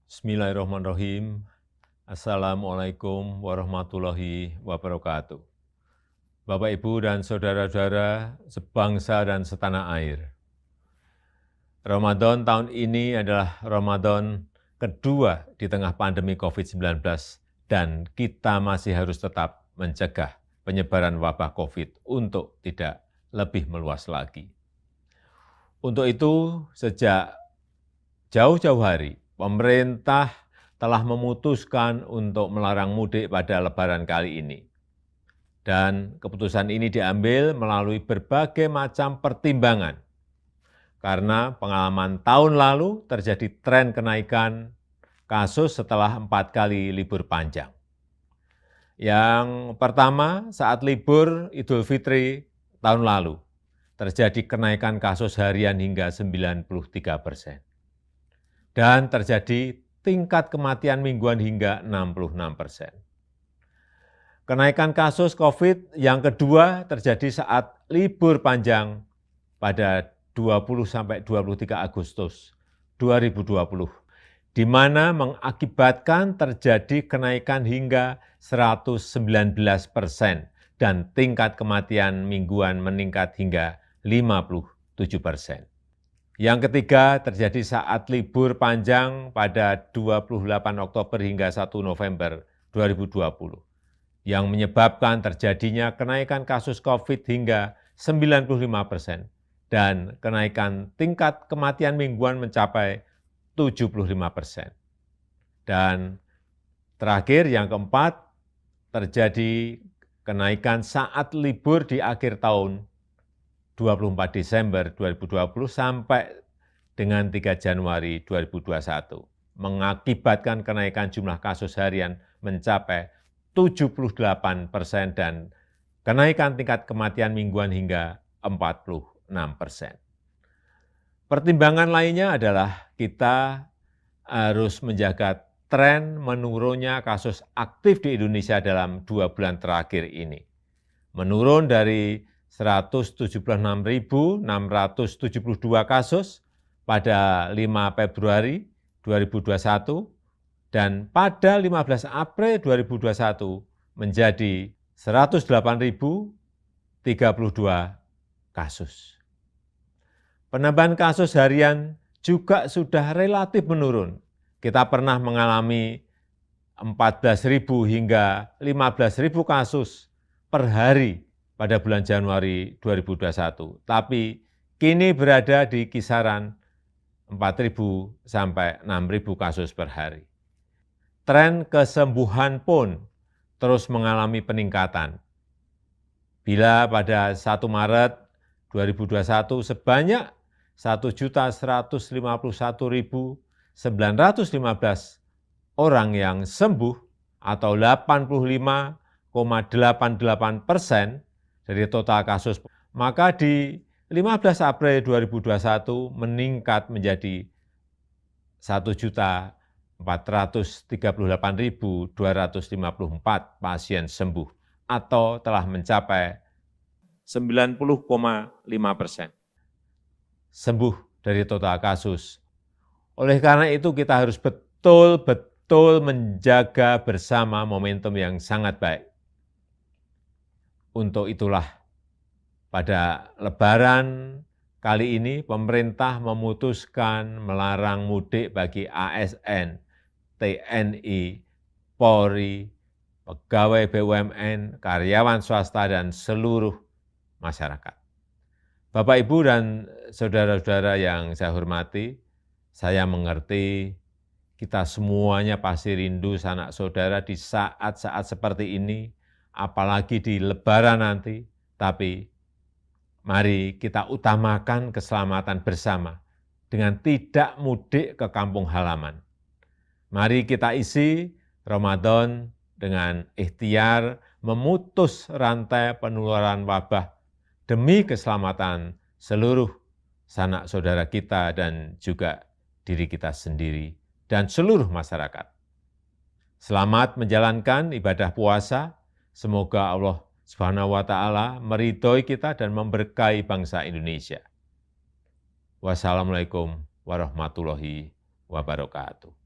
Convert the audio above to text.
Bismillahirrahmanirrahim. Assalamualaikum warahmatullahi wabarakatuh. Bapak, Ibu, dan saudara-saudara sebangsa dan setanah air. Ramadan tahun ini adalah Ramadan kedua di tengah pandemi COVID-19 dan kita masih harus tetap mencegah penyebaran wabah COVID untuk tidak lebih meluas lagi. Untuk itu, sejak jauh-jauh hari, pemerintah telah memutuskan untuk melarang mudik pada Lebaran kali ini. Dan keputusan ini diambil melalui berbagai macam pertimbangan. Karena pengalaman tahun lalu terjadi tren kenaikan kasus setelah 4 kali libur panjang. Yang pertama, saat libur Idul Fitri tahun lalu, terjadi kenaikan kasus harian hingga 93%. Dan terjadi tingkat kematian mingguan hingga 66%. Kenaikan kasus COVID yang kedua terjadi saat libur panjang pada 20-23 Agustus 2020, di mana mengakibatkan terjadi kenaikan hingga 119% dan tingkat kematian mingguan meningkat hingga 57%. Yang ketiga terjadi saat libur panjang pada 28 Oktober hingga 1 November 2020, yang menyebabkan terjadinya kenaikan kasus COVID hingga 95% dan kenaikan tingkat kematian mingguan mencapai 75%. Dan terakhir yang keempat, terjadi kenaikan saat libur di akhir tahun 24 Desember 2020 sampai dengan 3 Januari 2021, mengakibatkan kenaikan jumlah kasus harian mencapai 78% dan kenaikan tingkat kematian mingguan hingga 46%. Pertimbangan lainnya adalah kita harus menjaga tren menurunnya kasus aktif di Indonesia dalam 2 bulan terakhir ini. Menurun dari 176.672 kasus pada 5 Februari 2021 dan pada 15 April 2021 menjadi 108.032 kasus. Penambahan kasus harian juga sudah relatif menurun. Kita pernah mengalami 14.000 hingga 15.000 kasus per hari pada bulan Januari 2021, tapi kini berada di kisaran 4.000 sampai 6.000 kasus per hari. Tren kesembuhan pun terus mengalami peningkatan. Bila pada 1 Maret 2021 sebanyak 1.151.915 orang yang sembuh atau 85,88% dari total kasus, maka di 15 April 2021 meningkat menjadi 1.438.254 pasien sembuh atau telah mencapai 90,5% sembuh dari total kasus. Oleh karena itu kita harus betul-betul menjaga bersama momentum yang sangat baik. Untuk itulah pada Lebaran kali ini pemerintah memutuskan melarang mudik bagi ASN, TNI, Polri, pegawai BUMN, karyawan swasta, dan seluruh masyarakat. Bapak, Ibu, dan saudara-saudara yang saya hormati, saya mengerti kita semuanya pasti rindu sanak saudara di saat-saat seperti ini, apalagi di Lebaran nanti, tapi mari kita utamakan keselamatan bersama dengan tidak mudik ke kampung halaman. Mari kita isi Ramadan dengan ikhtiar memutus rantai penularan wabah demi keselamatan seluruh sanak saudara kita dan juga diri kita sendiri dan seluruh masyarakat. Selamat menjalankan ibadah puasa. Semoga Allah Subhanahu wa ta'ala meridhoi kita dan memberkahi bangsa Indonesia. Wassalamualaikum warahmatullahi wabarakatuh.